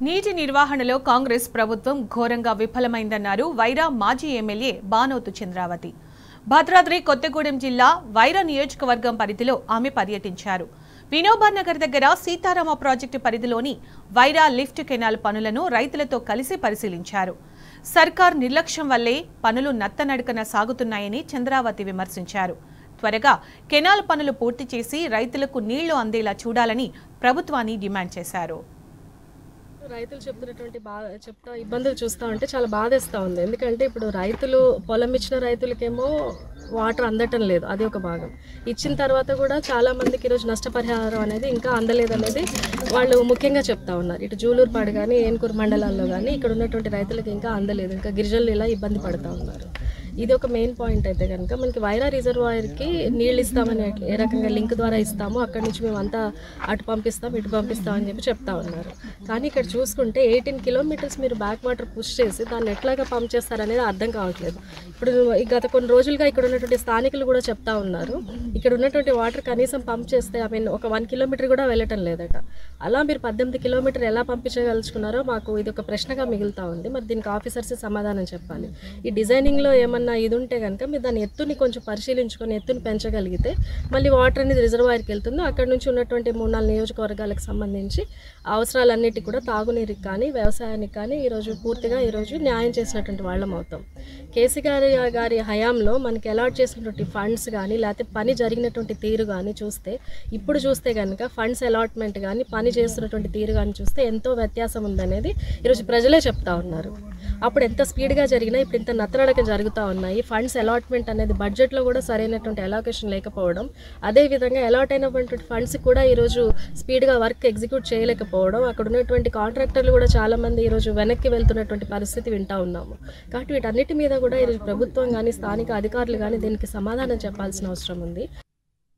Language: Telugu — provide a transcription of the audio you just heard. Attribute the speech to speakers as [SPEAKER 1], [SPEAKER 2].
[SPEAKER 1] నీటి నిర్వహణలో కాంగ్రెస్ ప్రభుత్వం ఘోరంగా విఫలమైందన్నారు వైరా మాజీ ఎమ్మెల్యే బానోతు చంద్రావతి. భద్రాద్రి కొత్తగూడెం జిల్లా వైరా నియోజకవర్గం పరిధిలో ఆమె పర్యటించారు. వినోబా నగర్ దగ్గర సీతారామ ప్రాజెక్టు పరిధిలోని వైరా లిఫ్ట్ కెనాల్ పనులను రైతులతో కలిసి పరిశీలించారు. సర్కార్ నిర్లక్ష్యం వల్లే పనులు నత్తనడకన సాగుతున్నాయని చంద్రావతి విమర్శించారు. త్వరగా కెనాల్ పనులు పూర్తి చేసి రైతులకు నీళ్లు అందేలా చూడాలని ప్రభుత్వాన్ని డిమాండ్ చేశారు.
[SPEAKER 2] రైతులు చెప్తున్నటువంటి ఇబ్బందులు చూస్తూ ఉంటే చాలా బాధేస్తూ ఉంది. ఎందుకంటే ఇప్పుడు రైతులు పొలం ఇచ్చిన రైతులకేమో వాటర్ అందటం లేదు, అది ఒక భాగం. ఇచ్చిన తర్వాత కూడా చాలా మందికి ఈరోజు నష్టపరిహారం అనేది ఇంకా అందలేదు అనేది వాళ్ళు ముఖ్యంగా చెప్తా ఉన్నారు. ఇటు జూలూరుపాడు కానీ ఏనుకూరు మండలాల్లో కానీ ఇక్కడ ఉన్నటువంటి రైతులకు ఇంకా అందలేదు. ఇంకా గిరిజనులు ఇలా ఇబ్బంది పడుతూ ఉన్నారు. ఇది ఒక మెయిన్ పాయింట్. అయితే కనుక మనకి వైరా రిజర్వాయర్కి నీళ్ళు ఇస్తామని ఏ రకంగా లింక్ ద్వారా ఇస్తామో అక్కడి నుంచి మేము అంతా అటు పంపిస్తాం ఇటు పంపిస్తాం అని చెప్తా ఉన్నారు. కానీ ఇక్కడ చూసుకుంటే 18 కిలోమీటర్స్ మీరు బ్యాక్ వాటర్ పుష్ చేసి దాన్ని ఎట్లాగా పంప్ చేస్తారనేది అర్థం కావట్లేదు. ఇప్పుడు గత కొన్ని రోజులుగా ఇక్కడ ఉన్నటువంటి స్థానికులు కూడా చెప్తా ఉన్నారు, ఇక్కడ ఉన్నటువంటి వాటర్ కనీసం పంప్ చేస్తే ఒక 1 కిలోమీటర్ కూడా వెళ్ళటం లేదట. అలా మీరు 18 కిలోమీటర్ ఎలా పంపించగలుచుకున్నారో మాకు ఇది ఒక ప్రశ్నగా మిగులుతూ ఉంది. మరి దీనికి ఆఫీసర్స్ సమాధానం చెప్పాలి. ఈ డిజైనింగ్లో ఏమన్నా ఇది ఉంటే కనుక మీరు దాని ఎత్తుని కొంచెం పరిశీలించుకొని ఎత్తుని పెంచగలిగితే మళ్ళీ వాటర్ అనేది రిజర్వాయర్కి వెళ్తుందో అక్కడ నుంచి ఉన్నటువంటి 3-4 నియోజకవర్గాలకు సంబంధించి అవసరాలన్నిటికీ కూడా తాగునీరుకి కానీ వ్యవసాయానికి కానీ ఈరోజు పూర్తిగా న్యాయం చేసినటువంటి వాళ్ళం అవుతాం. కేసీ గారి హయాంలో మనకి అలాట్ చేసినటువంటి ఫండ్స్ కానీ లేకపోతే పని జరిగినటువంటి తీరు కానీ ఇప్పుడు చూస్తే కనుక ఫండ్స్ అలాట్మెంట్ కానీ పని చేస్తున్నటువంటి తీరు కానీ చూస్తే ఎంతో వ్యత్యాసం ఉందనేది ఈరోజు ప్రజలే చెప్తా ఉన్నారు. అప్పుడు ఎంత స్పీడ్గా జరిగినా ఇప్పుడు ఇంత నత్తనడక జరుగుతూ ఉన్నాయి. ఫండ్స్ అలాట్మెంట్ అనేది బడ్జెట్లో కూడా సరైనటువంటి అలోకేషన్ లేకపోవడం, అదేవిధంగా అలాట్ అయినటువంటి ఫండ్స్ కూడా ఈరోజు స్పీడ్గా వర్క్ ఎగ్జిక్యూట్ చేయలేకపోవడం, అక్కడ ఉన్నటువంటి కాంట్రాక్టర్లు కూడా చాలామంది ఈరోజు వెనక్కి వెళ్తున్నటువంటి పరిస్థితి వింటూ ఉన్నాము. కాబట్టి వీటన్నిటి మీద కూడా ఈరోజు ప్రభుత్వం కానీ స్థానిక అధికారులు కానీ దీనికి సమాధానం చెప్పాల్సిన అవసరం ఉంది.